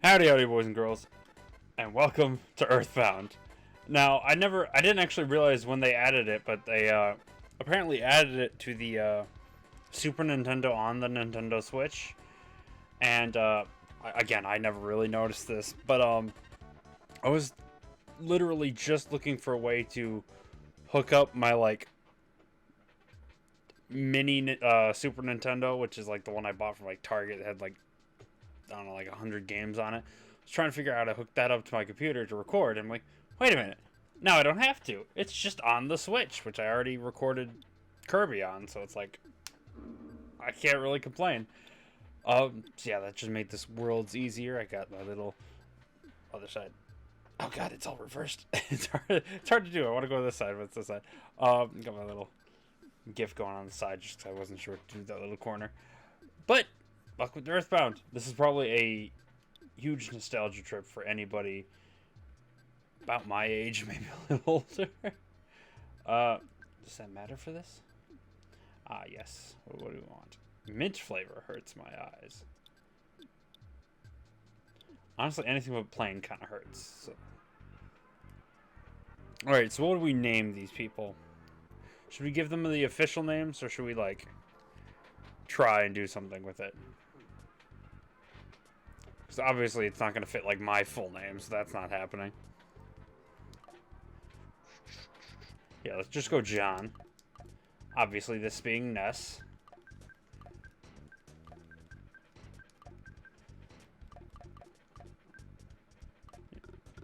Howdy, howdy, boys and girls, and welcome to Earthbound. Now, I didn't actually realize when they added it, but they apparently added it to the Super Nintendo on the Nintendo Switch. And again, I never really noticed this, but I was literally just looking for a way to hook up my mini Super Nintendo, which is like the one I bought from Target. It had I don't know, 100 games on it. I was trying to figure out how to hook that up to my computer to record. I'm like, wait a minute. Now I don't have to. It's just on the Switch, which I already recorded Kirby on, so it's like, I can't really complain. So yeah, that just made this worlds easier. I got my little other side. Oh god, it's all reversed. It's hard to do. I want to go to this side, but it's this side. Got my little GIF going on the side just because I wasn't sure what to do with that little corner. But welcome to Earthbound. This is probably a huge nostalgia trip for anybody about my age, maybe a little older. Does that matter for this? Ah, yes. What do we want? Mint flavor hurts my eyes. Honestly, anything but plain kind of hurts. So. Alright, so what do we name these people? Should we give them the official names, or should we, try and do something with it? Because obviously it's not going to fit, my full name, so that's not happening. Yeah, let's just go John. Obviously, this being Ness.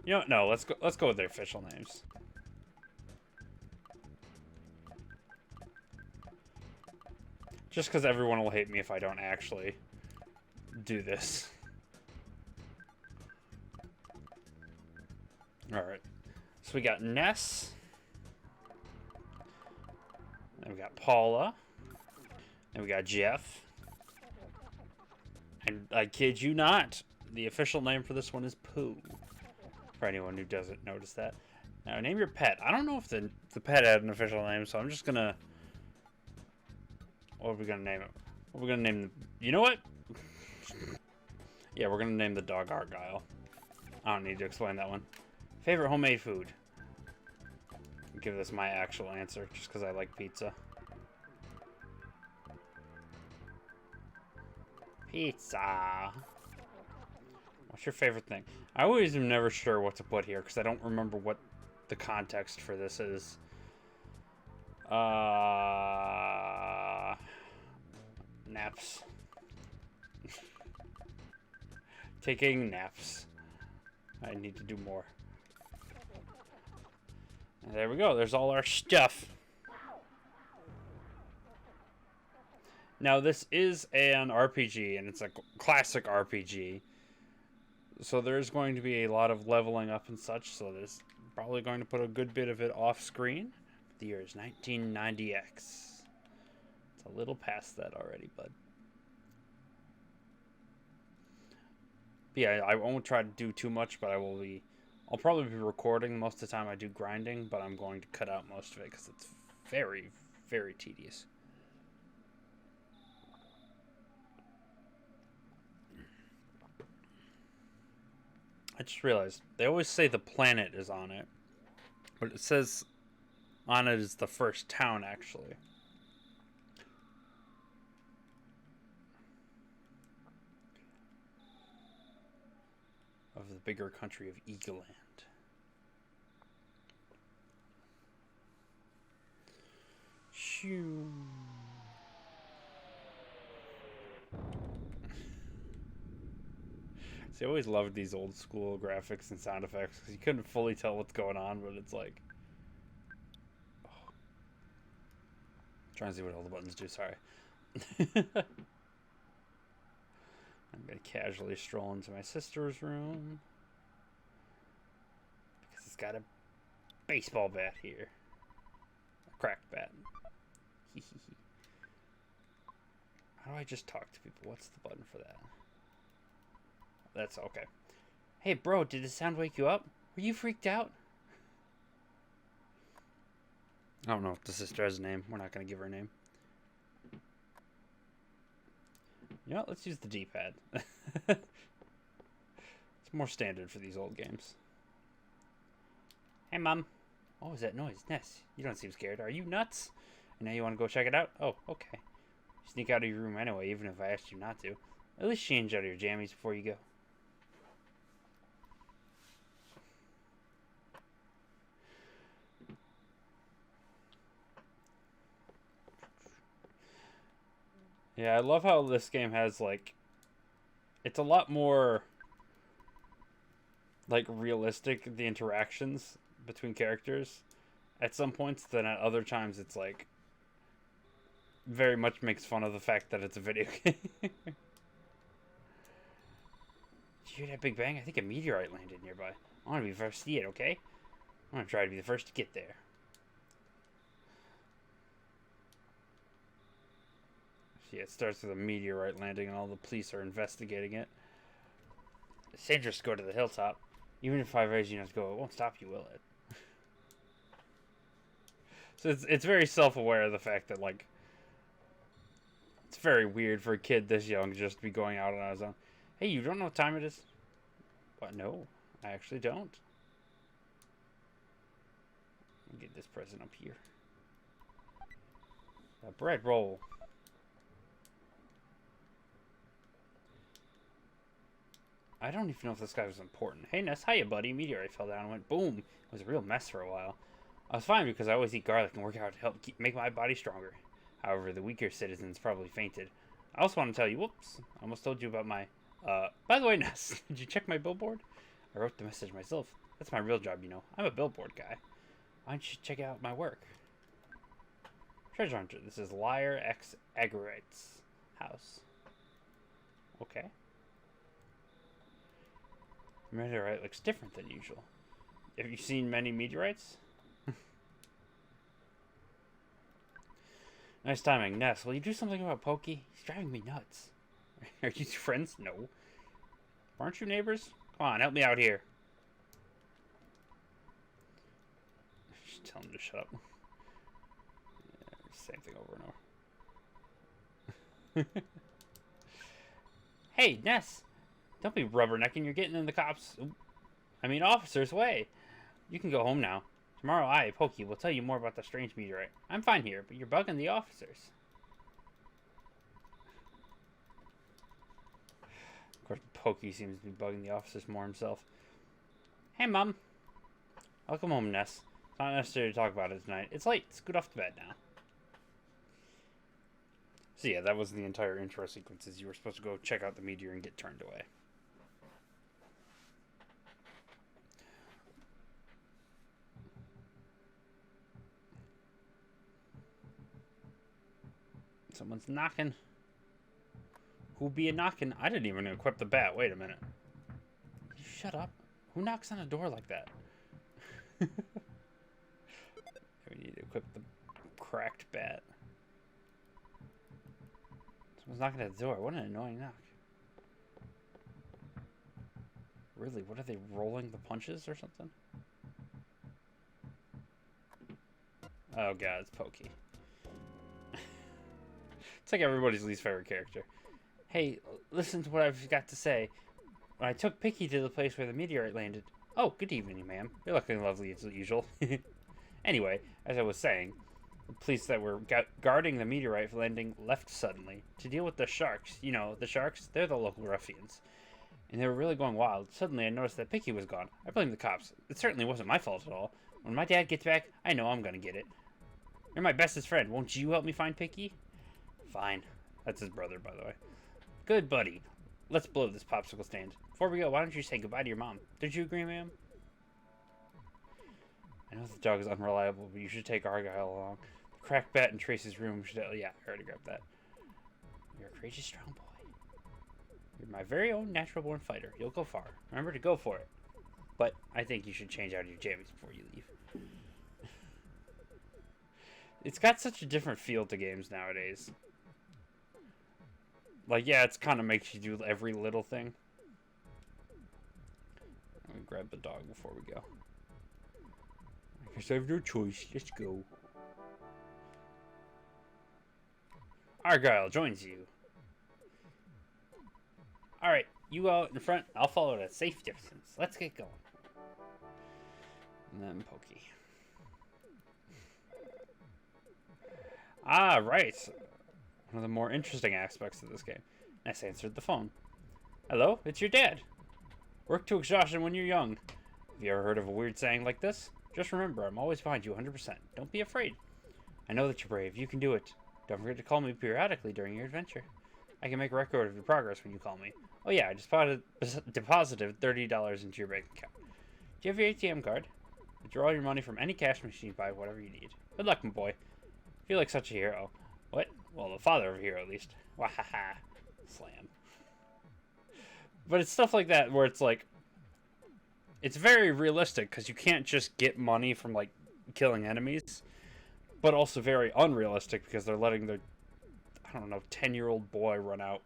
You know what? No, let's go with their official names. Just because everyone will hate me if I don't actually do this. Alright. So we got Ness. And we got Paula. And we got Jeff. And I kid you not, the official name for this one is Pooh. For anyone who doesn't notice that. Now, name your pet. I don't know if the pet had an official name, so I'm just gonna... What are we gonna name it? What are we gonna name the... You know what? Yeah, we're gonna name the dog Argyle. I don't need to explain that one. Favorite homemade food? I'll give this my actual answer, just because I like pizza. Pizza. What's your favorite thing? I always am never sure what to put here, because I don't remember what the context for this is. Naps. Taking naps. I need to do more. And there we go. There's all our stuff. Now, this is an RPG, and it's a classic RPG. So there's going to be a lot of leveling up and such, so there's probably going to put a good bit of it off screen. The year is 1990X. It's a little past that already, bud. But yeah, I won't try to do too much, but I'll probably be recording most of the time I do grinding, but I'm going to cut out most of it because it's very, very tedious. I just realized, they always say the planet is on it, but it says on it is the first town, actually. Of the bigger country of Eagleland. Shoo. See, I always loved these old school graphics and sound effects because you couldn't fully tell what's going on, but it's like... Oh. Trying to see what all the buttons do, sorry. I'm going to casually stroll into my sister's room. Because it's got a baseball bat here. A cracked bat. How do I just talk to people? What's the button for that? That's okay. Hey, bro, did the sound wake you up? Were you freaked out? I don't know if the sister has a name. We're not going to give her a name. You know what? Let's use the D-pad. more standard for these old games. Hey, Mom. What was that noise? Ness, you don't seem scared. Are you nuts? And now you want to go check it out? Oh, okay. Sneak out of your room anyway, even if I asked you not to. At least change out of your jammies before you go. Yeah, I love how this game has, like, it's a lot more, like, realistic, the interactions between characters at some points than at other times. It's, like, very much makes fun of the fact that it's a video game. Did you hear that big bang? I think a meteorite landed nearby. I want to be the first to see it, okay? I'm going to try to be the first to get there. Yeah, it starts with a meteorite landing and all the police are investigating it. It's dangerous to go to the hilltop. Even if I raise you not to go, it won't stop you, will it? So it's very self-aware of the fact that, like, it's very weird for a kid this young just to be going out on his own. Hey, you don't know what time it is? What? No, I actually don't. Let me get this present up here. A bread roll. I don't even know if this guy was important. Hey, Ness, hiya, buddy. Meteorite fell down and went boom. It was a real mess for a while. I was fine because I always eat garlic and work out to help make my body stronger. However, the weaker citizens probably fainted. I also want to tell you, whoops, I almost told you about my, by the way, Ness, did you check my billboard? I wrote the message myself. That's my real job, you know. I'm a billboard guy. Why don't you check out my work? Treasure Hunter. This is Liar X Agorite's house. Okay. Meteorite looks different than usual. Have you seen many meteorites? Nice timing. Ness, will you do something about Pokey? He's driving me nuts. Are you friends? No. Aren't you neighbors? Come on, help me out here. Just tell him to shut up. Yeah, same thing over and over. Hey, Ness! Don't be rubbernecking. You're getting in the cops' officer's way. You can go home now. Tomorrow I, Pokey, will tell you more about the strange meteorite. I'm fine here, but you're bugging the officers. Of course, Pokey seems to be bugging the officers more himself. Hey, Mom. Welcome home, Ness. It's not necessary to talk about it tonight. It's late. Scoot off to bed now. So yeah, that was the entire intro sequences. You were supposed to go check out the meteor and get turned away. Someone's knocking. Who be a knocking? I didn't even equip the bat. Wait a minute. You shut up. Who knocks on a door like that? We need to equip the cracked bat. Someone's knocking at the door. What an annoying knock. Really? What are they, rolling the punches or something? Oh god, it's Pokey. It's like everybody's least favorite character. Hey, listen to what I've got to say. When I took Picky to the place where the meteorite landed... Oh, good evening, ma'am. You're looking lovely as usual. Anyway, as I was saying, the police that were guarding the meteorite landing left suddenly to deal with the sharks. You know, the sharks, they're the local ruffians. And they were really going wild. Suddenly I noticed that Picky was gone. I blamed the cops. It certainly wasn't my fault at all. When my dad gets back, I know I'm gonna get it. You're my bestest friend. Won't you help me find Picky? Fine. That's his brother, by the way. Good, buddy. Let's blow this popsicle stand. Before we go, why don't you say goodbye to your mom? Did you agree, ma'am? I know the dog is unreliable, but you should take Argyle along. The cracked bat in Tracy's room should... yeah, I already grabbed that. You're a courageous, strong boy. You're my very own natural-born fighter. You'll go far. Remember to go for it. But I think you should change out your jammies before you leave. It's got such a different feel to games nowadays. Like, yeah, it's kind of makes you do every little thing. Let me grab the dog before we go. I guess I have no choice. Let's go. Argyle joins you. Alright, You out in front, I'll follow at a safe distance. Let's get going. And then Pokey. Ah, right. One of the more interesting aspects of this game. Ness answered the phone. Hello, it's your dad. Work to exhaustion when you're young. Have you ever heard of a weird saying like this? Just remember, I'm always behind you 100%. Don't be afraid. I know that you're brave. You can do it. Don't forget to call me periodically during your adventure. I can make a record of your progress when you call me. Oh yeah, I just deposited $30 into your bank account. Do you have your ATM card? Withdraw your money from any cash machine, buy whatever you need. Good luck, my boy. Feel like such a hero. What? Well, the father of a hero, at least. Wahaha. Slam. But it's stuff like that where it's like, it's very realistic because you can't just get money from like killing enemies, but also very unrealistic because they're letting their, I don't know, 10-year-old boy run out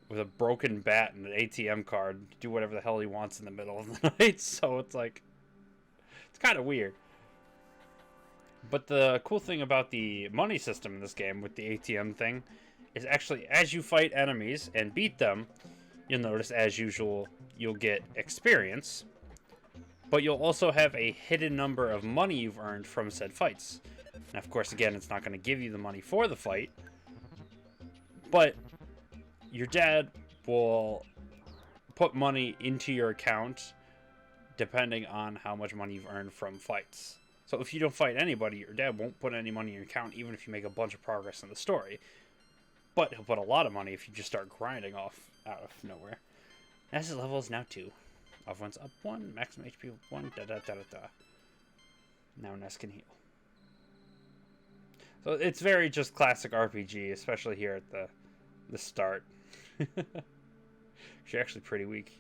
with a broken bat and an ATM card, do whatever the hell he wants in the middle of the night. So it's like, it's kind of weird. But the cool thing about the money system in this game with the ATM thing is actually as you fight enemies and beat them, you'll notice as usual you'll get experience, but you'll also have a hidden number of money you've earned from said fights. And of course, again, it's not going to give you the money for the fight, but your dad will put money into your account depending on how much money you've earned from fights. So if you don't fight anybody, your dad won't put any money in your account, even if you make a bunch of progress in the story. But he'll put a lot of money if you just start grinding off out of nowhere. Ness's level is now 2. Offense up 1, maximum HP 1, da-da-da-da-da. Now Ness can heal. So it's very just classic RPG, especially here at the start. She's actually pretty weak.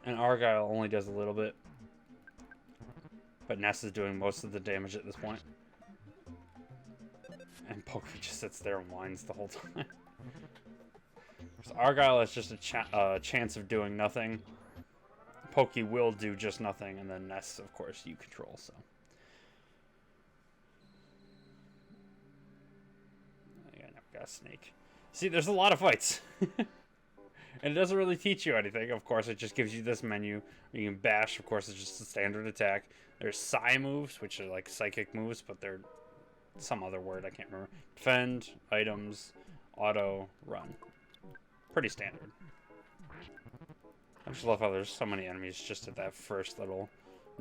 And Argyle only does a little bit. But Ness is doing most of the damage at this point. And Pokey just sits there and whines the whole time. So Argyle is just a chance of doing nothing. Pokey will do just nothing. And then Ness, of course, you control, so. I never got a snake. See, there's a lot of fights. And it doesn't really teach you anything. Of course, it just gives you this menu. You can bash. Of course, it's just a standard attack. There's psi moves, which are like psychic moves, but they're some other word. I can't remember. Defend, items, auto, run. Pretty standard. I just love how there's so many enemies just at that first little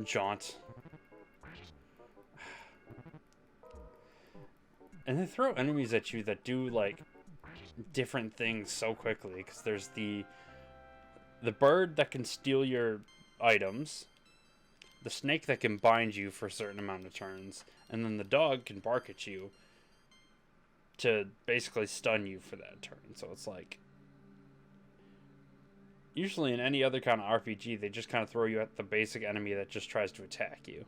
jaunt. And they throw enemies at you that do, like, different things so quickly, because there's the bird that can steal your items, the snake that can bind you for a certain amount of turns, and then the dog can bark at you to basically stun you for that turn. So it's like, usually in any other kind of RPG, they just kind of throw you at the basic enemy that just tries to attack you.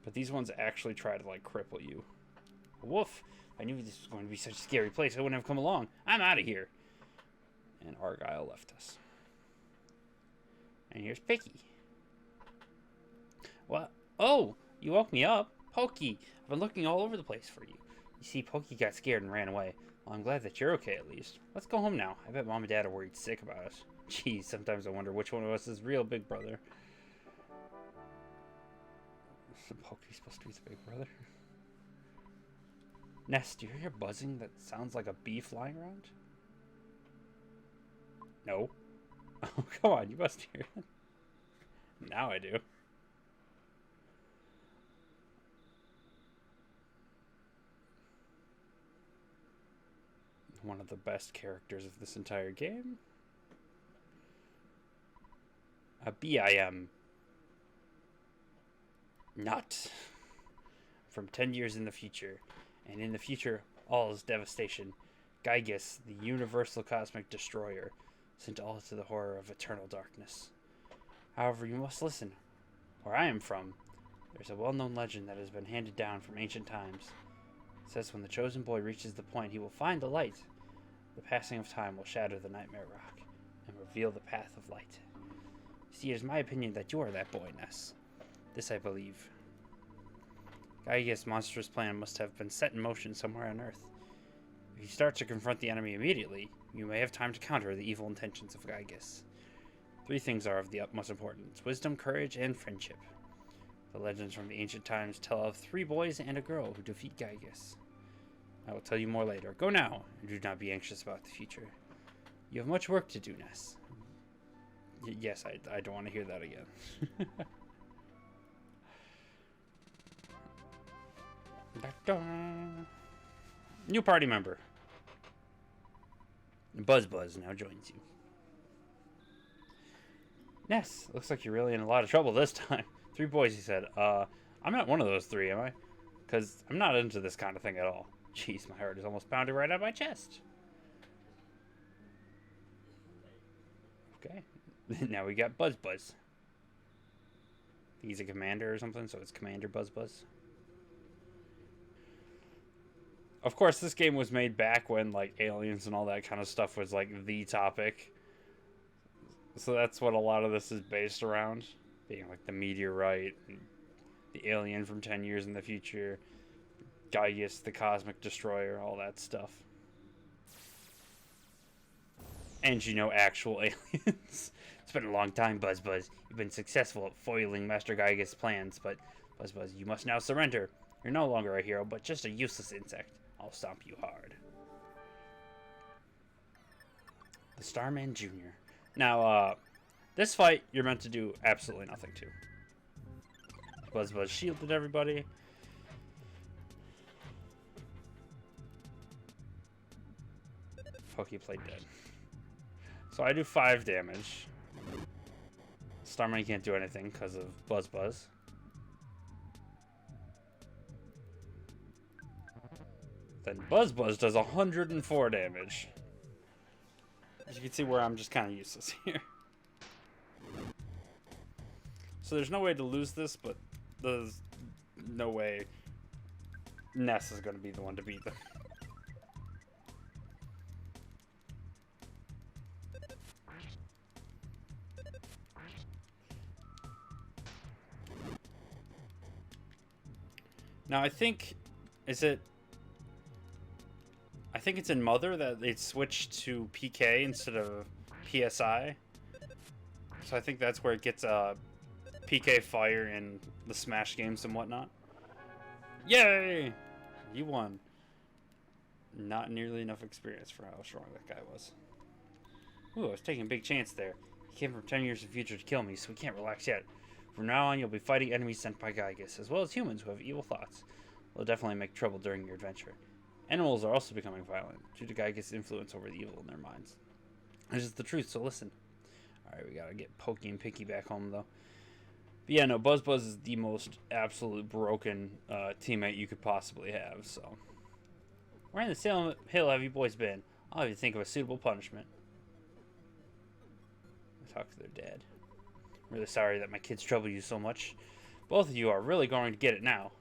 But these ones actually try to, like, cripple you. Woof! I knew this was going to be such a scary place. I wouldn't have come along. I'm out of here. And Argyle left us. And here's Picky. What? Oh, you woke me up. Pokey, I've been looking all over the place for you. You see, Pokey got scared and ran away. Well, I'm glad that you're okay at least. Let's go home now. I bet Mom and Dad are worried sick about us. Geez, sometimes I wonder which one of us is real big brother. So Pokey's supposed to be the big brother? Ness, do you hear buzzing that sounds like a bee flying around? No. Oh, come on, you must hear it. Now I do. One of the best characters of this entire game. A BIM. Not. From 10 years in the future. And in the future, all is devastation. Gygus, the universal cosmic destroyer, sent all to the horror of eternal darkness. However, you must listen. Where I am from, there's a well-known legend that has been handed down from ancient times. It says when the chosen boy reaches the point, he will find the light. The passing of time will shatter the nightmare rock and reveal the path of light. See, it is my opinion that you are that boy, Ness. This I believe. Gygus' monstrous plan must have been set in motion somewhere on Earth. If you start to confront the enemy immediately, you may have time to counter the evil intentions of Gygas. 3 things are of the utmost importance: wisdom, courage, and friendship. The legends from the ancient times tell of 3 boys and a girl who defeat Gygas. I will tell you more later. Go now, and do not be anxious about the future. You have much work to do, Ness. Yes, I don't want to hear that again. New party member. Buzz now joins you. Ness, looks like you're really in a lot of trouble this time. 3 boys, he said. I'm not one of those 3, am I? Because I'm not into this kind of thing at all. Jeez, my heart is almost pounding right out of my chest. Okay. Now we got Buzz. He's a commander or something, so it's Commander Buzz. Of course, this game was made back when, like, aliens and all that kind of stuff was, like, the topic. So that's what a lot of this is based around. Being, like, the meteorite, and the alien from 10 years in the future, Gygas, the cosmic destroyer, all that stuff. And, you know, actual aliens. It's been a long time, Buzz. You've been successful at foiling Master Gygas' plans, but, Buzz, you must now surrender. You're no longer a hero, but just a useless insect. I'll stomp you hard. The Starman Jr. Now, this fight, you're meant to do absolutely nothing to. Buzz shielded everybody. Pokey played dead. So I do 5 damage. Starman can't do anything because of Buzz. Then Buzz does 104 damage. As you can see where I'm just kind of useless here. So there's no way to lose this, but there's no way Ness is going to be the one to beat them. Now I think, I think it's in Mother that they switched to PK instead of PSI. So I think that's where it gets PK fire in the Smash games and whatnot. Yay! You won. Not nearly enough experience for how strong that guy was. Ooh, I was taking a big chance there. He came from 10 years in the future to kill me, so we can't relax yet. From now on, you'll be fighting enemies sent by Gygas, as well as humans who have evil thoughts. They'll definitely make trouble during your adventure. Animals are also becoming violent, due to Gygas' influence over the evil in their minds. This is the truth, so listen. Alright, we gotta get Pokey and Picky back home, though. But yeah, no, Buzz is the most absolute broken teammate you could possibly have, so. Where in the Salem Hill have you boys been? I'll have you think of a suitable punishment. I talk to their dad. I'm really sorry that my kids trouble you so much. Both of you are really going to get it now.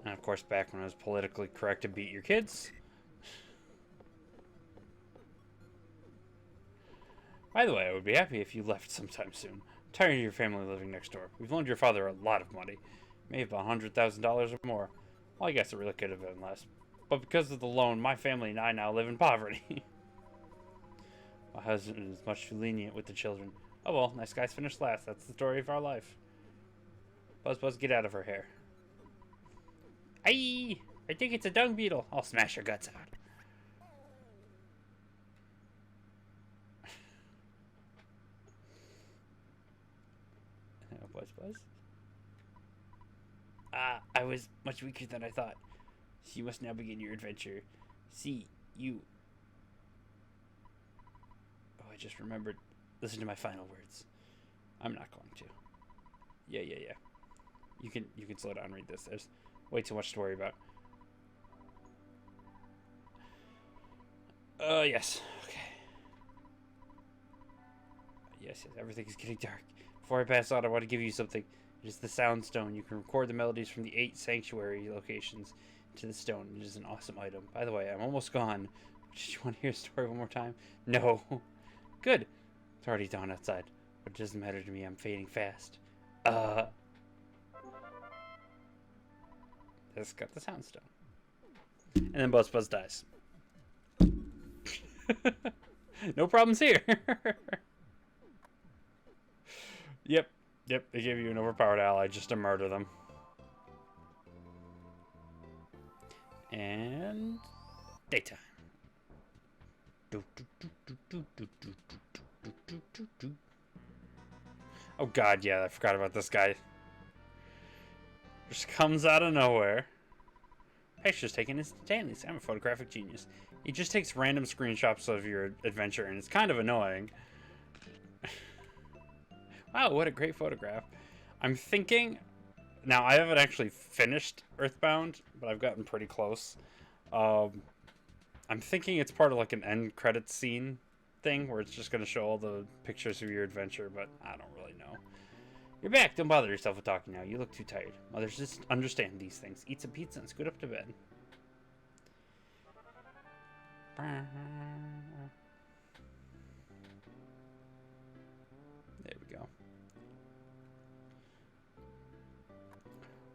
And of course, back when it was politically correct to beat your kids. By the way, I would be happy if you left sometime soon. I'm tired of your family living next door. We've loaned your father a lot of money. Maybe about $100,000 or more. Well, I guess it really could have been less. But because of the loan, my family and I now live in poverty. My husband is much too lenient with the children. Oh well, nice guys finished last. That's the story of our life. Buzz, get out of her hair. Aye! I think it's a dung beetle. I'll smash your guts out. Buzz. I was much weaker than I thought. So you must now begin your adventure. See, you... Oh, I just remembered. Listen to my final words. I'm not going to. Yeah. You can slow down and read this. There's way too much to worry about. Yes. Okay. Yes, everything is getting dark. Before I pass on, I want to give you something. It is the Sound Stone. You can record the melodies from the 8 sanctuary locations to the stone. It is an awesome item. By the way, I'm almost gone. Did you want to hear a story one more time? No. Good. It's already dawn outside, but it doesn't matter to me. I'm fading fast. That's got the Sound Stone. And then Buzz dies. No problems here. Yep. Yep. They gave you an overpowered ally just to murder them. And daytime. Oh god, yeah, I forgot about this guy. Just comes out of nowhere. Pictures taken instantaneously. I'm a photographic genius. He just takes random screenshots of your adventure, and it's kind of annoying. Wow, what a great photograph. I'm thinking... Now, I haven't actually finished Earthbound, but I've gotten pretty close. I'm thinking it's part of like an end credits scene thing, where it's just going to show all the pictures of your adventure, but I don't really know. You're back. Don't bother yourself with talking now. You look too tired. Mothers just understand these things. Eat some pizza and scoot up to bed. There we go.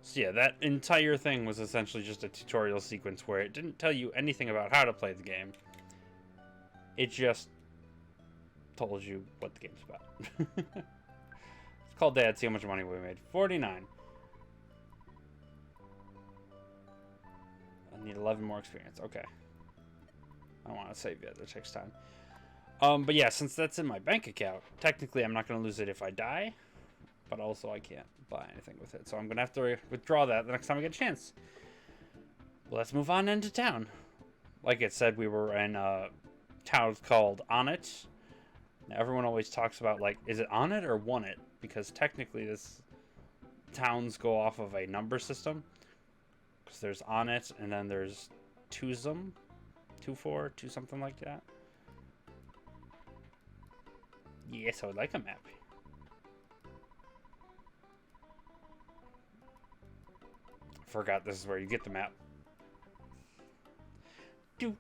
So yeah, that entire thing was essentially just a tutorial sequence where it didn't tell you anything about how to play the game. It just told you what the game's about. It's called Dad, see how much money we made. 49. I need 11 more experience. Okay. I don't want to save yet. That takes time. But yeah, since that's in my bank account, technically I'm not going to lose it if I die. But also I can't buy anything with it. So I'm going to have to withdraw that the next time I get a chance. Well, let's move on into town. Like it said, we were in a town called On It. Now, everyone always talks about, like, is it On It or Won It? Because technically this towns go off of a number system. Because there's On It, and then there's Twosome. 2-4, 2 something like that. Yes, I would like a map. Forgot this is where you get the map. Do.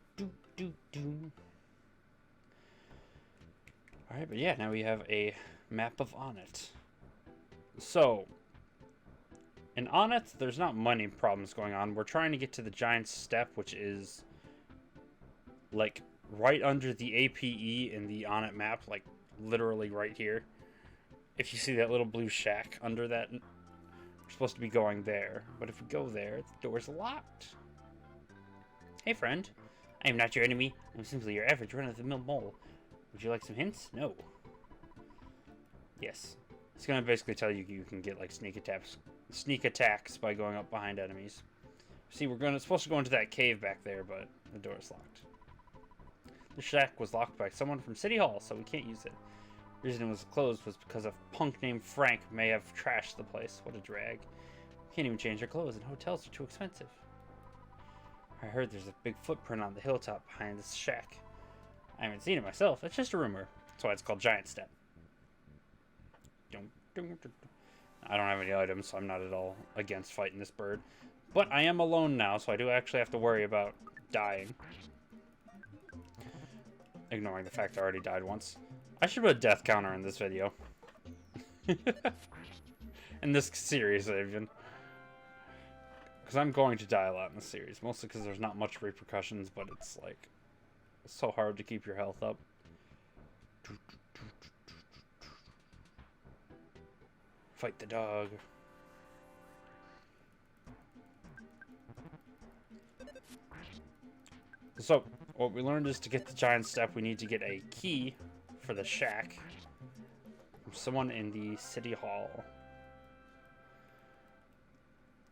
Alright, but yeah, now we have a map of On It. So, in On It, there's not money problems going on. We're trying to get to the giant step, which is like right under the APE in the On It map, like literally right here. If you see that little blue shack under that, we're supposed to be going there. But if we go there, the door's locked. Hey friend, I am not your enemy. I'm simply your average run-of-the-mill mole. Would you like some hints? No. Yes. It's gonna basically tell you you can get like sneak attacks by going up behind enemies. See, we're supposed to go into that cave back there, but the door's locked. The shack was locked by someone from City Hall, so we can't use it. The reason it was closed was because a punk named Frank may have trashed the place. What a drag. We can't even change our clothes, and hotels are too expensive. I heard there's a big footprint on the hilltop behind this shack. I haven't seen it myself. It's just a rumor. That's why it's called Giant Step. I don't have any items, so I'm not at all against fighting this bird. But I am alone now, so I do actually have to worry about dying. Ignoring the fact I already died once. I should put a death counter in this video. In this series, even. Because I'm going to die a lot in this series. Mostly because there's not much repercussions, but it's like... It's so hard to keep your health up. Fight the dog. So, what we learned is to get the giant step, we need to get a key for the shack from someone in the city hall.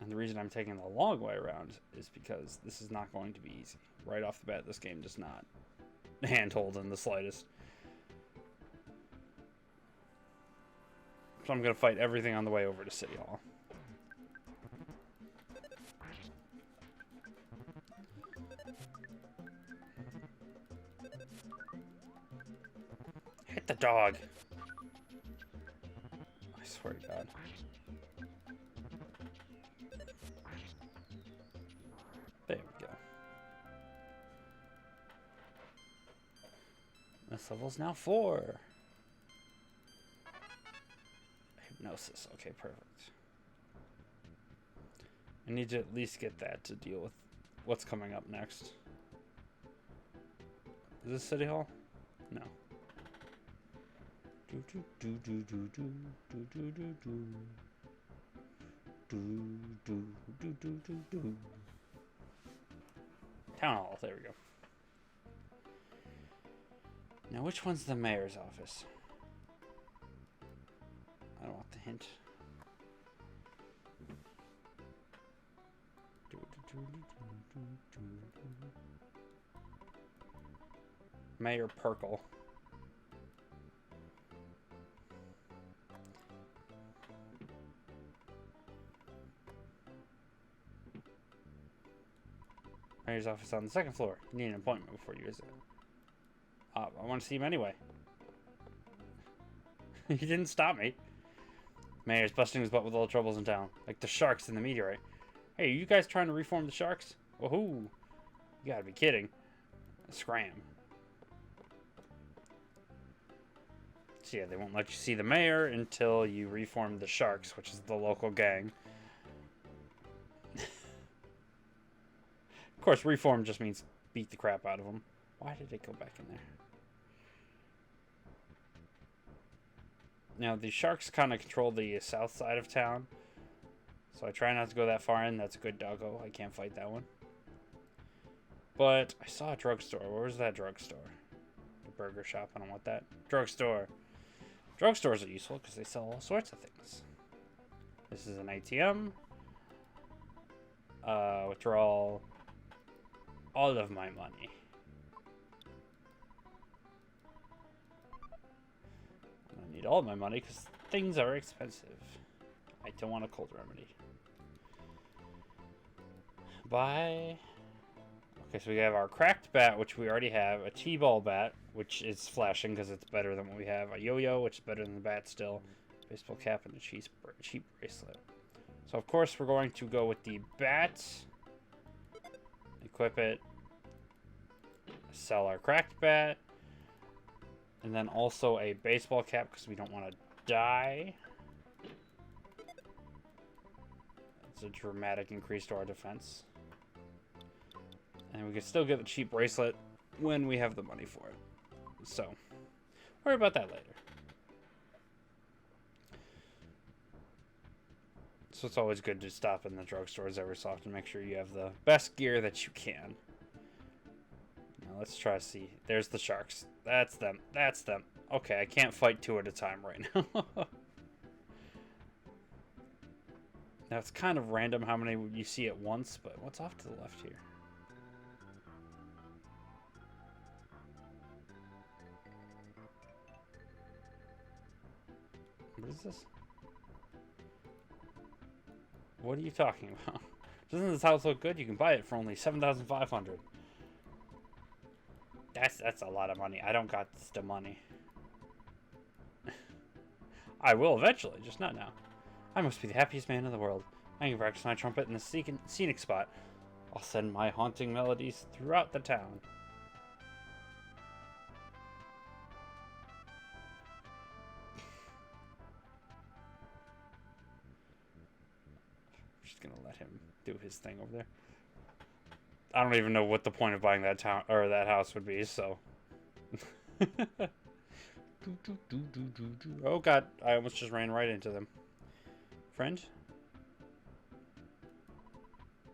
And the reason I'm taking the long way around is because this is not going to be easy. Right off the bat, this game does not handhold in the slightest. So I'm going to fight everything on the way over to City Hall. Hit the dog. I swear to God. There we go. This level's now 4. Hypnosis. Okay, perfect. I need to at least get that to deal with what's coming up next. Is this City Hall? No. Do do do do do do do do do do. Do do do do do do. Town Hall, there we go. Now which one's the mayor's office? I don't want the hint. Mayor Perkle. Mayor's office on the second floor. You need an appointment before you visit. I want to see him anyway. He didn't stop me. Mayor's busting his butt with all the troubles in town. Like the sharks in the meteorite. Hey, are you guys trying to reform the sharks? Woohoo! You gotta be kidding. Scram. So yeah, they won't let you see the mayor until you reform the sharks, which is the local gang. Of course, reform just means beat the crap out of them. Why did it go back in there? Now, the sharks kind of control the south side of town. So I try not to go that far in. That's a good doggo. I can't fight that one. But I saw a drugstore. Where was that drugstore? The burger shop. I don't want that. Drugstore. Drugstores are useful because they sell all sorts of things. This is an ATM. Withdraw all of my money. I need all of my money because things are expensive. I don't want a cold remedy. Buy. Okay, so we have our cracked bat, which we already have. A T-ball bat, which is flashing because it's better than what we have. A yo-yo, which is better than the bat still. Baseball cap and a cheap bracelet. So, of course, we're going to go with the bat. Equip it. Sell our cracked bat. And then also a baseball cap because we don't want to die. It's a dramatic increase to our defense. And we can still get the cheap bracelet when we have the money for it. So, worry about that later. So it's always good to stop in the drugstores every so often and make sure you have the best gear that you can. Now let's try to see. There's the sharks. That's them. That's them. Okay, I can't fight two at a time right now. Now it's kind of random how many you see at once, but what's off to the left here? What is this? What are you talking about? Doesn't this house look good? You can buy it for only $7,500. That's a lot of money. I don't got the money. I will eventually, just not now. I must be the happiest man in the world. I can practice my trumpet in the scenic spot. I'll send my haunting melodies throughout the town. Gonna let him do his thing over there. I don't even know what the point of buying that town or that house would be, so. Oh god, I almost just ran right into them. Friend?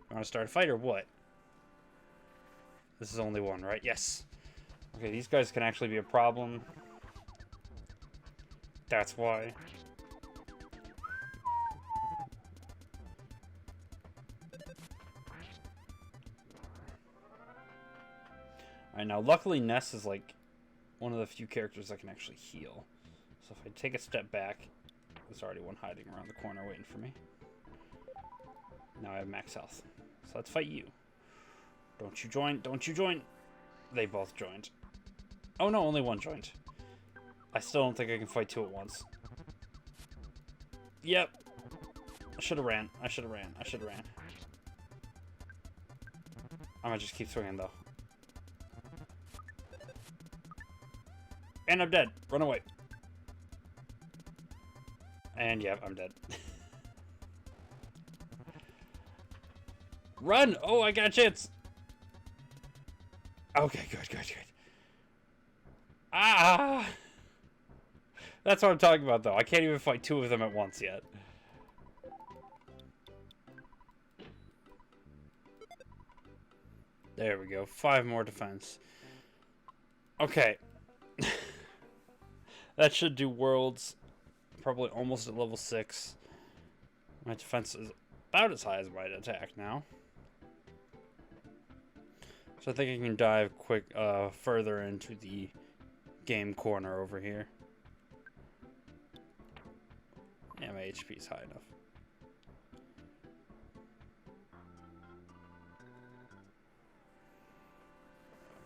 You want to start a fight or what? This is only one, right? Yes. Okay, these guys can actually be a problem. That's why. Alright, now luckily Ness is like one of the few characters that can actually heal. So if I take a step back, there's already one hiding around the corner waiting for me. Now I have max health. So let's fight you. Don't you join, don't you join. They both joined. Oh no, only one joined. I still don't think I can fight two at once. Yep. I should have ran. I should have ran. I should have ran. I'm gonna just keep swinging though. And I'm dead. Run away. And yeah, I'm dead. Run! Oh, I got a chance. Okay, good. Ah! That's what I'm talking about, though. I can't even fight two of them at once yet. There we go. 5 more defense. Okay. That should do worlds. Probably almost at level 6. My defense is about as high as my attack now. So I think I can dive further into the game corner over here. Yeah, my HP is high enough.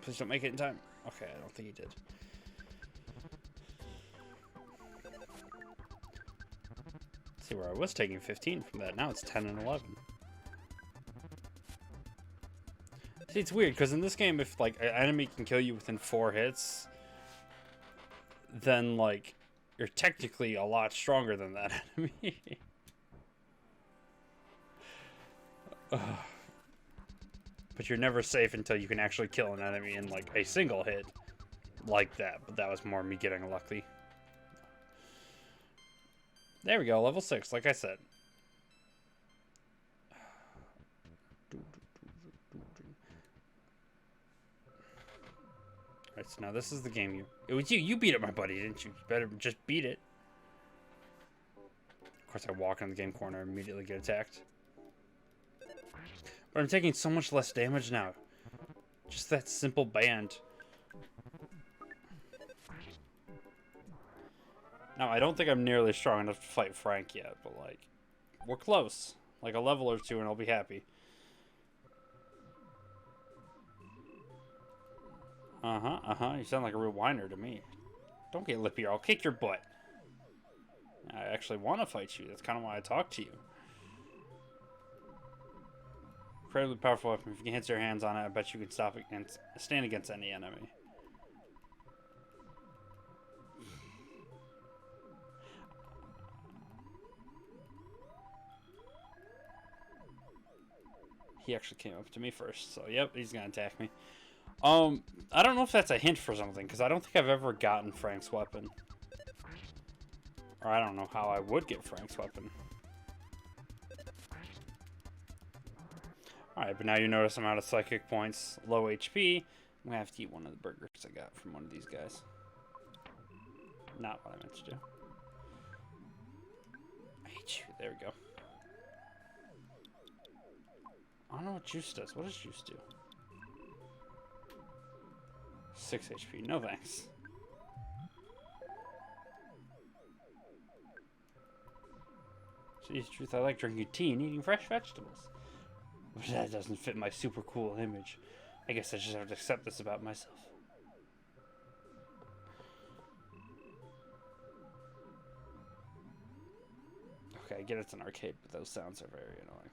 Please don't make it in time. Okay, I don't think he did. Let's see where I was taking 15 from that. Now it's 10 and 11. See, it's weird, because in this game, if, like, an enemy can kill you within 4 hits, then, like, you're technically a lot stronger than that enemy. But you're never safe until you can actually kill an enemy in, like, a single hit like that. But that was more me getting lucky. There we go, level 6, like I said. Alright, so now this is the game it was you. You beat up my buddy, didn't you? You better just beat it. Of course, I walk in the game corner and immediately get attacked. But I'm taking so much less damage now. Just that simple band. Now, I don't think I'm nearly strong enough to fight Frank yet, but, like, we're close. Like, a level or 2 and I'll be happy. You sound like a real whiner to me. Don't get lippy or I'll kick your butt. I actually want to fight you. That's kind of why I talk to you. Incredibly powerful weapon. If you can hit your hands on it, I bet you can stand against any enemy. He actually came up to me first, so yep, he's gonna attack me. I don't know if that's a hint for something, because I don't think I've ever gotten Frank's weapon. Or I don't know how I would get Frank's weapon. Alright, but now you notice I'm out of psychic points, low HP. I'm gonna have to eat one of the burgers I got from one of these guys. Not what I meant to do. I hate you. There we go. I don't know what juice does. What does juice do? 6 HP. No thanks. Geez, truth, I like drinking tea and eating fresh vegetables. But that doesn't fit my super cool image. I guess I just have to accept this about myself. Okay, I get it's an arcade, but those sounds are very annoying.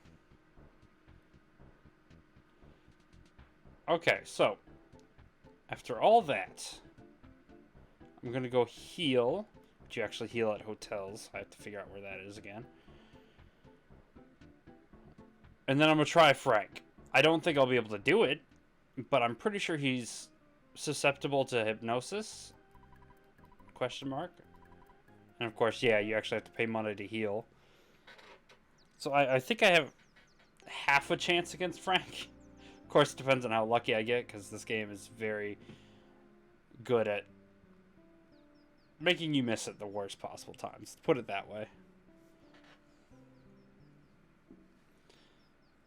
Okay, so after all that, I'm gonna go heal. But you actually heal at hotels. I have to figure out where that is again. And then I'm gonna try Frank. I don't think I'll be able to do it, but I'm pretty sure he's susceptible to hypnosis? Question mark. And of course, yeah, you actually have to pay money to heal. So I think I have half a chance against Frank. Of course, it depends on how lucky I get, because this game is very good at making you miss at the worst possible times. Put it that way.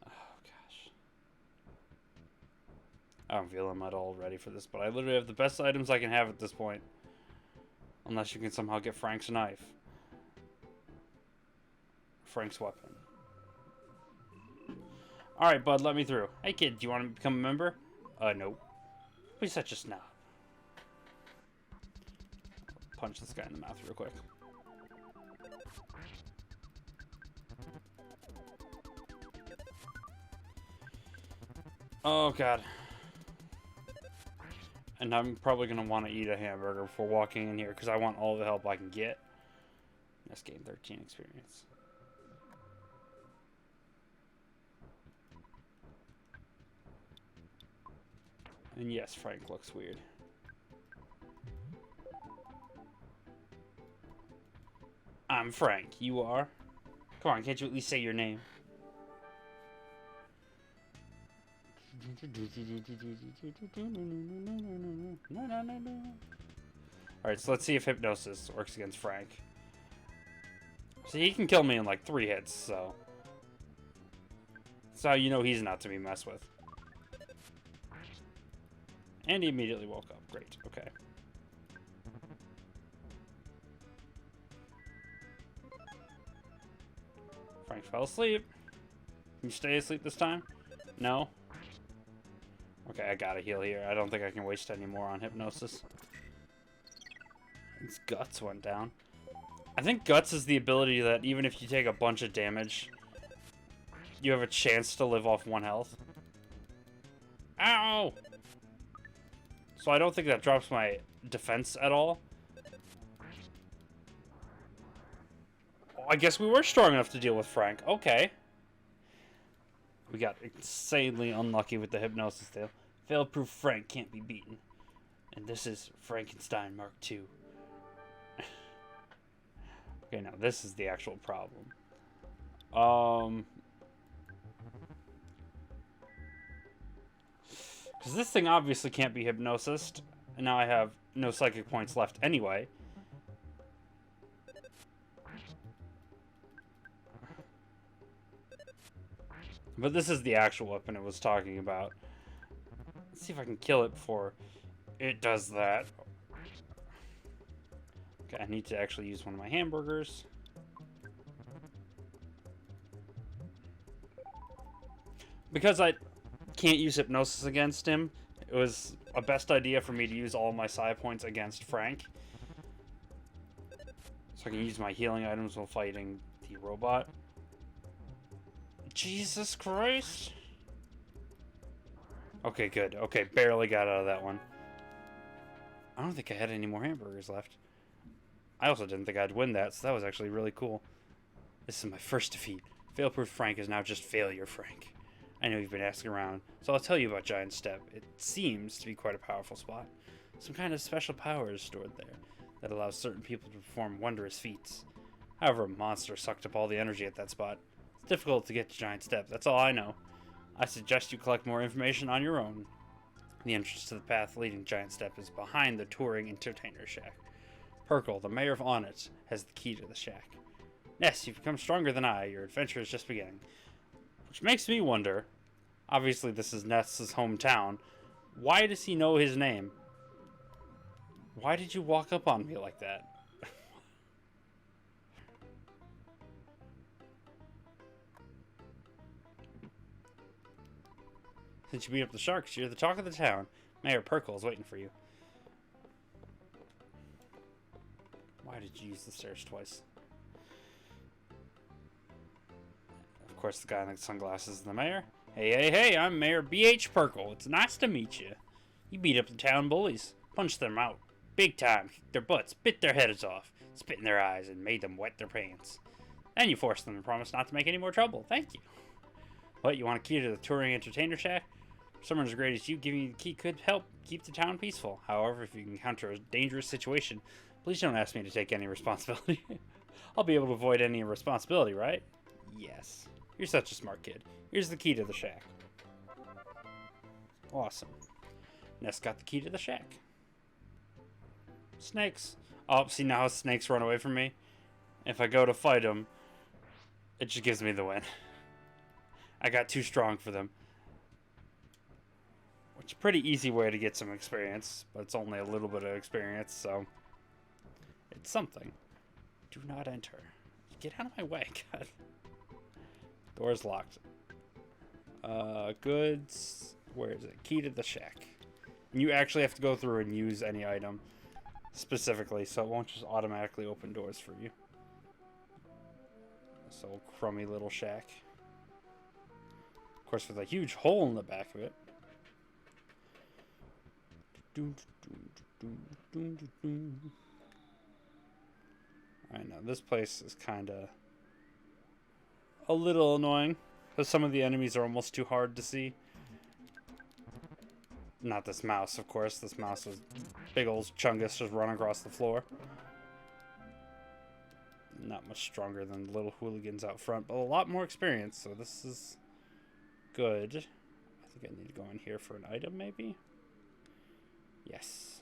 Oh, gosh. I don't feel I'm at all ready for this, but I literally have the best items I can have at this point. Unless you can somehow get Frank's knife. Frank's weapon. Alright, bud, let me through. Hey, kid, do you want to become a member? Nope. He's such a snob. Punch this guy in the mouth real quick. Oh, God. And I'm probably going to want to eat a hamburger before walking in here, because I want all the help I can get. Let's gain 13 experience. And yes, Frank looks weird. I'm Frank. You are? Come on, can't you at least say your name? Alright, so let's see if hypnosis works against Frank. See, he can kill me in like 3 hits, so... That's how you know he's not to be messed with. And he immediately woke up. Great, okay. Frank fell asleep. Can you stay asleep this time? No? Okay, I gotta heal here. I don't think I can waste any more on hypnosis. His guts went down. I think guts is the ability that even if you take a bunch of damage, you have a chance to live off 1 health. Ow! So I don't think that drops my defense at all. Oh, I guess we were strong enough to deal with Frank. Okay. We got insanely unlucky with the hypnosis deal. Fail-proof Frank can't be beaten. And this is Frankenstein Mark II. Okay, now this is the actual problem. Because this thing obviously can't be hypnosised. And now I have no psychic points left anyway. But this is the actual weapon it was talking about. Let's see if I can kill it before it does that. Okay, I need to actually use one of my hamburgers. Because I can't use hypnosis against him, it was a best idea for me to use all my psi points against Frank. So I can use my healing items while fighting the robot. Jesus Christ. Okay, good. Okay, barely got out of that one. I don't think I had any more hamburgers left. I also didn't think I'd win that, so that was actually really cool. This is my first defeat. Fail-proof Frank is now just Failure Frank. I know you've been asking around, so I'll tell you about Giant Step. It seems to be quite a powerful spot. Some kind of special power is stored there that allows certain people to perform wondrous feats. However, a monster sucked up all the energy at that spot. It's difficult to get to Giant Step, that's all I know. I suggest you collect more information on your own. The entrance to the path leading Giant Step is behind the touring entertainer shack. Perkle, the mayor of Onnit, has the key to the shack. Ness, you've become stronger than I. Your adventure is just beginning. Which makes me wonder, obviously this is Ness's hometown, why does he know his name? Why did you walk up on me like that? Since you beat up the sharks, you're the talk of the town. Mayor Perkle is waiting for you. Why did you use the stairs twice? Of course, the guy in the sunglasses is the mayor. Hey, I'm Mayor B.H. Perkle. It's nice to meet you. You beat up the town bullies. Punched them out. Big time. Kicked their butts. Bit their heads off. Spit in their eyes and made them wet their pants. Then you forced them to promise not to make any more trouble. Thank you. What, you want a key to the touring entertainer shack? Someone as great as you giving you the key could help keep the town peaceful. However, if you encounter a dangerous situation, please don't ask me to take any responsibility. I'll be able to avoid any responsibility, right? Yes. You're such a smart kid. Here's the key to the shack. Awesome. Ness got the key to the shack. Snakes. Oh, see now snakes run away from me? If I go to fight them, it just gives me the win. I got too strong for them. Which is a pretty easy way to get some experience, but it's only a little bit of experience, so it's something. Do not enter. Get out of my way, God. Door's locked. Goods. Where is it? Key to the shack. And you actually have to go through and use any item specifically, so it won't just automatically open doors for you. This old crummy little shack. Of course, with a huge hole in the back of it. I know, this place is kind of a little annoying, because some of the enemies are almost too hard to see. Not this mouse, of course. This mouse was big old chungus just running across the floor. not much stronger than the little hooligans out front, but a lot more experience, so this is good. I think I need to go in here for an item, maybe? Yes.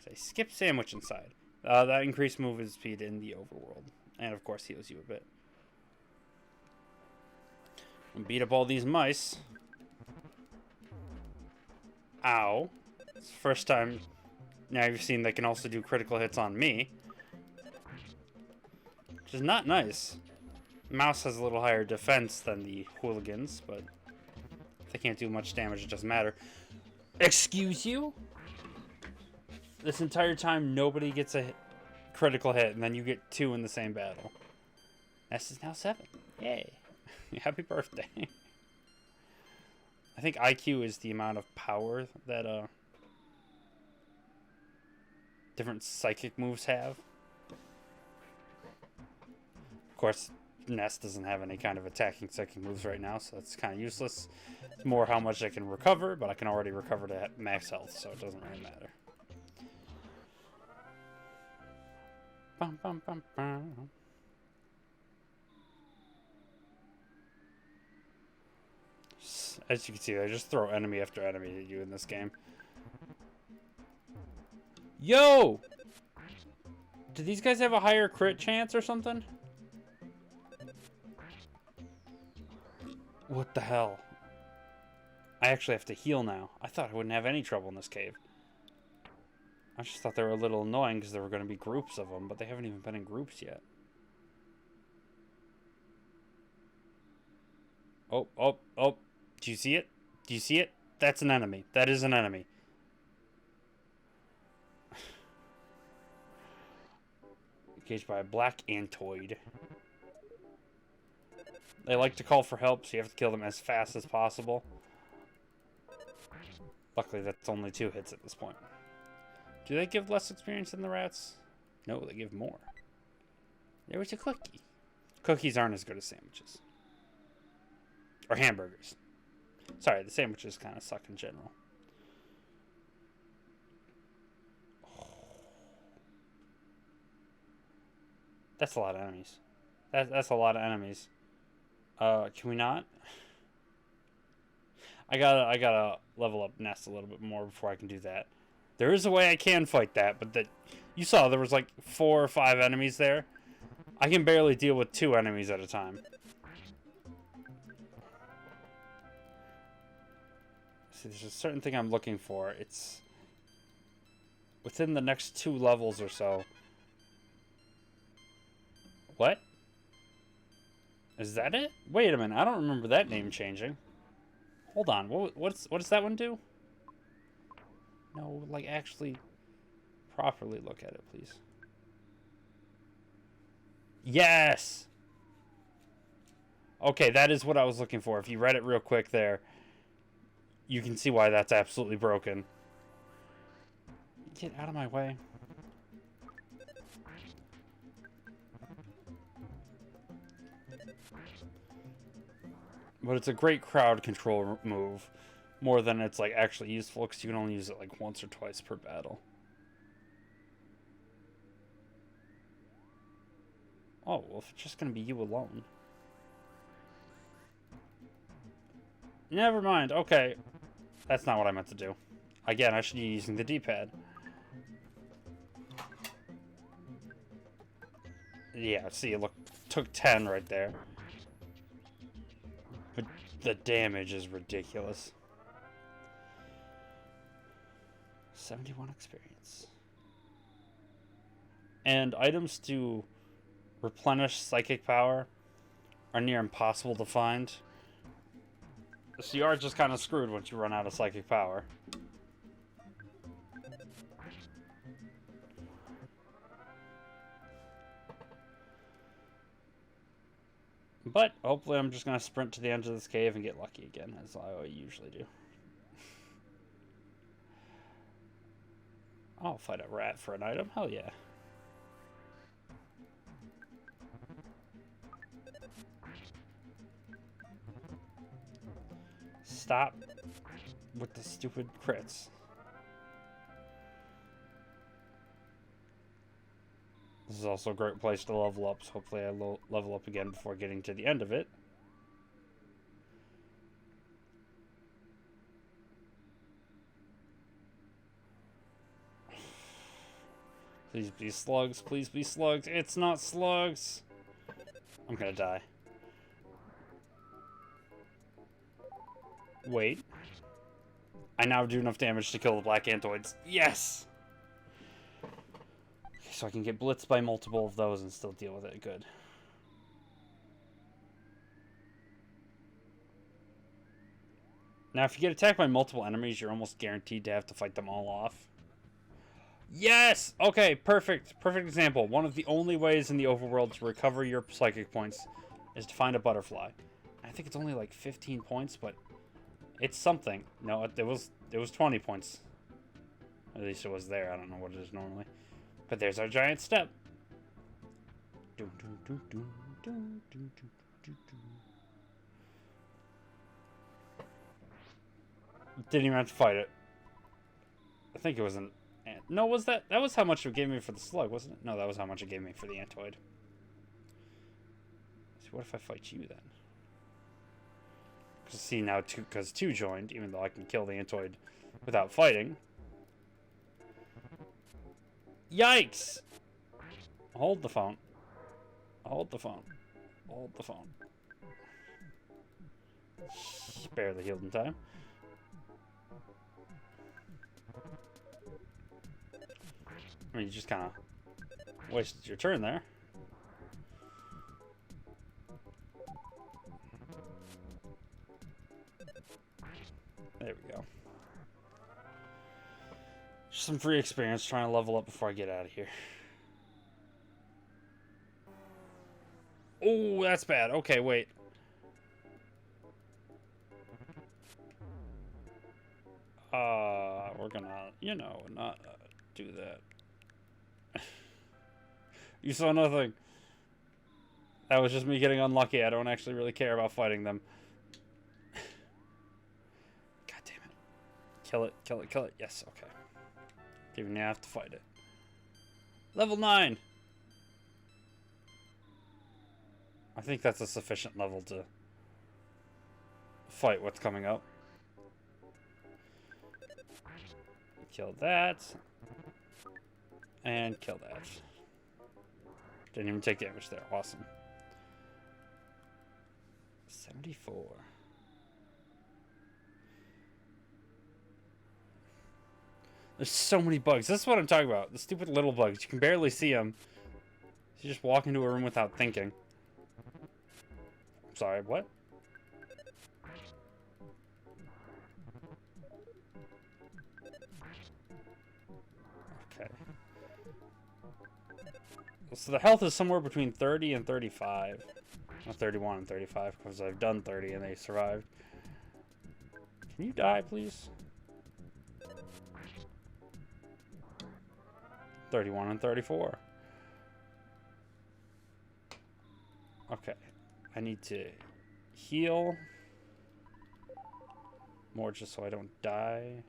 Say skip sandwich inside. That increased movement speed in the overworld. And of course heals you a bit. And beat up all these mice. Ow. It's the first time now you've seen they can also do critical hits on me. Which is not nice. Mouse has a little higher defense than the hooligans, but if they can't do much damage, it doesn't matter. Excuse you? This entire time, nobody gets a critical hit, and then you get 2 in the same battle. Nest is now 7. Yay. Happy birthday. I think IQ is the amount of power that different psychic moves have. Of course, Nest doesn't have any kind of attacking psychic moves right now, so that's kind of useless. It's more how much I can recover, but I can already recover to max health, so it doesn't really matter. Bum, bum, bum, bum. As you can see, they just throw enemy after enemy at you in this game. Yo! Do these guys have a higher crit chance or something? What the hell? I actually have to heal now. I thought I wouldn't have any trouble in this cave. I just thought they were a little annoying because there were going to be groups of them, but they haven't even been in groups yet. Oh, oh, oh. Do you see it? Do you see it? That's an enemy. That is an enemy. Engaged by a black antoid. They like to call for help, so you have to kill them as fast as possible. Luckily, that's only 2 hits at this point. Do they give less experience than the rats? No, they give more. There was a cookie. Cookies aren't as good as sandwiches. Or hamburgers. Sorry, the sandwiches kind of suck in general. That's a lot of enemies. That's a lot of enemies. Can we not? I gotta level up Nest a little bit more before I can do that. There is a way I can fight that, but that you saw there was like 4 or 5 enemies there. I can barely deal with 2 enemies at a time. See, there's a certain thing I'm looking for. It's within the next 2 levels or so. What? Is that it? Wait a minute, I don't remember that name changing. Hold on, what does that one do? No, like actually properly look at it, please. Yes! Okay, that is what I was looking for. If you read it real quick there, you can see why that's absolutely broken. Get out of my way. But it's a great crowd control move. More than it's like actually useful, because you can only use it like once or twice per battle. Oh, well, if it's just going to be you alone. Never mind. Okay. That's not what I meant to do. Again, I should be using the D-pad. Yeah, see, look, took 10 right there. But the damage is ridiculous. 71 experience. And items to replenish psychic power are near impossible to find. So you are just kind of screwed once you run out of psychic power. But hopefully I'm just going to sprint to the end of this cave and get lucky again, as I usually do. I'll fight a rat for an item. Hell yeah. Stop with the stupid crits. This is also a great place to level up, so hopefully I level up again before getting to the end of it. Please be slugs. Please be slugs. It's not slugs. I'm gonna die. Wait. I now do enough damage to kill the black antoids. Yes! Okay, so I can get blitzed by multiple of those and still deal with it. Good. Now, if you get attacked by multiple enemies, you're almost guaranteed to have to fight them all off. Yes! Okay, perfect. Perfect example. One of the only ways in the overworld to recover your psychic points is to find a butterfly. I think it's only like 15 points, but it's something. No, it was 20 points. At least it was there. I don't know what it is normally. But there's our giant step. Didn't even have to fight it. I think it was an... No, was that... That was how much it gave me for the slug, wasn't it? No, that was how much it gave me for the antoid. So what if I fight you then? Because see now, because 2 joined, even though I can kill the antoid without fighting. Yikes! Hold the phone. Hold the phone. Hold the phone. Barely healed in time. I mean, you just kind of wasted your turn there. There we go. Just some free experience trying to level up before I get out of here. Oh, that's bad. Okay, wait. We're gonna, you know, not do that. You saw nothing. That was just me getting unlucky. I don't actually really care about fighting them. God damn it. Kill it, kill it, kill it. Yes, okay. Even now I have to fight it. Level 9! I think that's a sufficient level to fight what's coming up. Kill that. And kill that. Didn't even take damage there. Awesome. 74. There's so many bugs. This is what I'm talking about. The stupid little bugs. You can barely see them. You just walk into a room without thinking. Sorry, what? Okay. So the health is somewhere between 30 and 35. Not 31 and 35, because I've done 30 and they survived. Can you die, please? 31 and 34. Okay. I need to heal more just so I don't die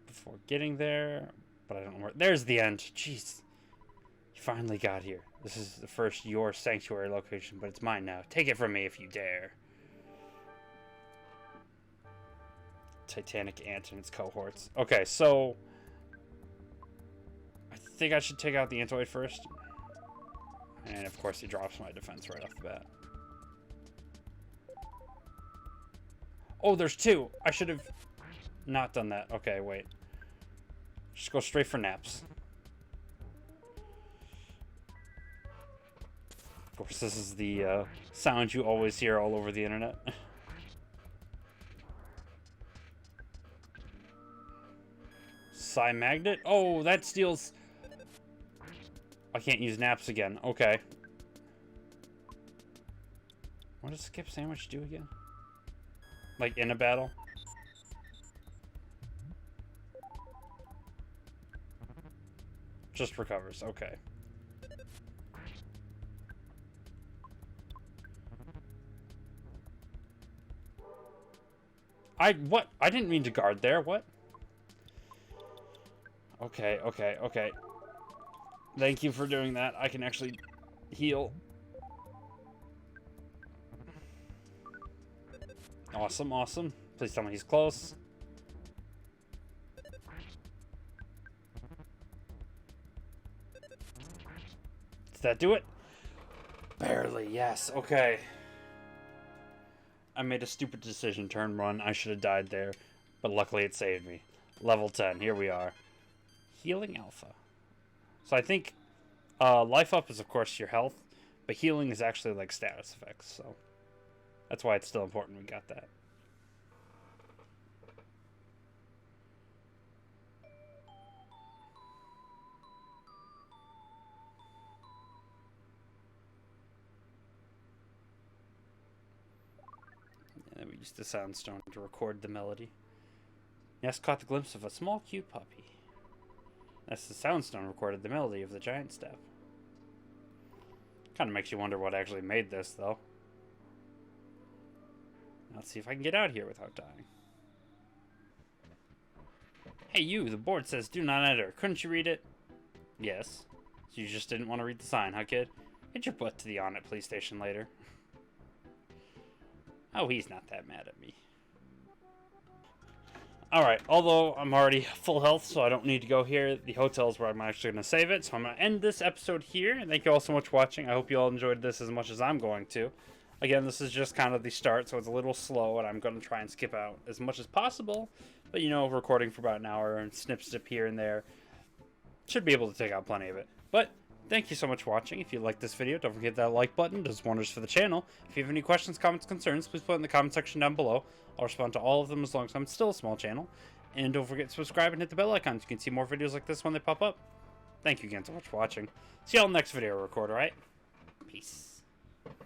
before getting there. But I don't know where. There's the end. Jeez. You finally got here. This is the first your sanctuary location, but it's mine now. Take it from me if you dare. Titanic ant and its cohorts. Okay, so I think I should take out the antoid first. And of course he drops my defense right off the bat. Oh, there's 2. I should have not done that. Okay, wait. Just go straight for naps. Of course, this is the sound you always hear all over the internet. Psi magnet? Oh, that steals... I can't use naps again. Okay. What does skip sandwich do again? Like in a battle? Just recovers. Okay. What? I didn't mean to guard there. What? Okay, okay, okay. Thank you for doing that. I can actually heal. Awesome, awesome. Please tell me he's close. Did that do it? Barely, yes. Okay. I made a stupid decision, turn 1. I should have died there. But luckily it saved me. Level 10, here we are. Healing Alpha. So I think life up is, of course, your health. But healing is actually like status effects, so that's why it's still important we got that. And then we used the soundstone to record the melody. Nest caught the glimpse of a small, cute puppy. That's the soundstone recorded the melody of the giant step. Kind of makes you wonder what actually made this, though. Let's see if I can get out here without dying. Hey, you, the board says do not enter. Couldn't you read it? Yes. So you just didn't want to read the sign, huh, kid? Get your butt to the On It police station later. Oh, he's not that mad at me. Alright, although I'm already full health, so I don't need to go here. The hotel is where I'm actually going to save it, so I'm going to end this episode here. Thank you all so much for watching. I hope you all enjoyed this as much as I'm going to. Again, this is just kind of the start, so it's a little slow, and I'm going to try and skip out as much as possible. But, you know, recording for about an hour and snip here and there. Should be able to take out plenty of it. But thank you so much for watching. If you liked this video, don't forget that like button. It does wonders for the channel. If you have any questions, comments, concerns, please put it in the comment section down below. I'll respond to all of them as long as I'm still a small channel. And don't forget to subscribe and hit the bell icon so you can see more videos like this when they pop up. Thank you again so much for watching. See y'all in the next video record, alright? Peace.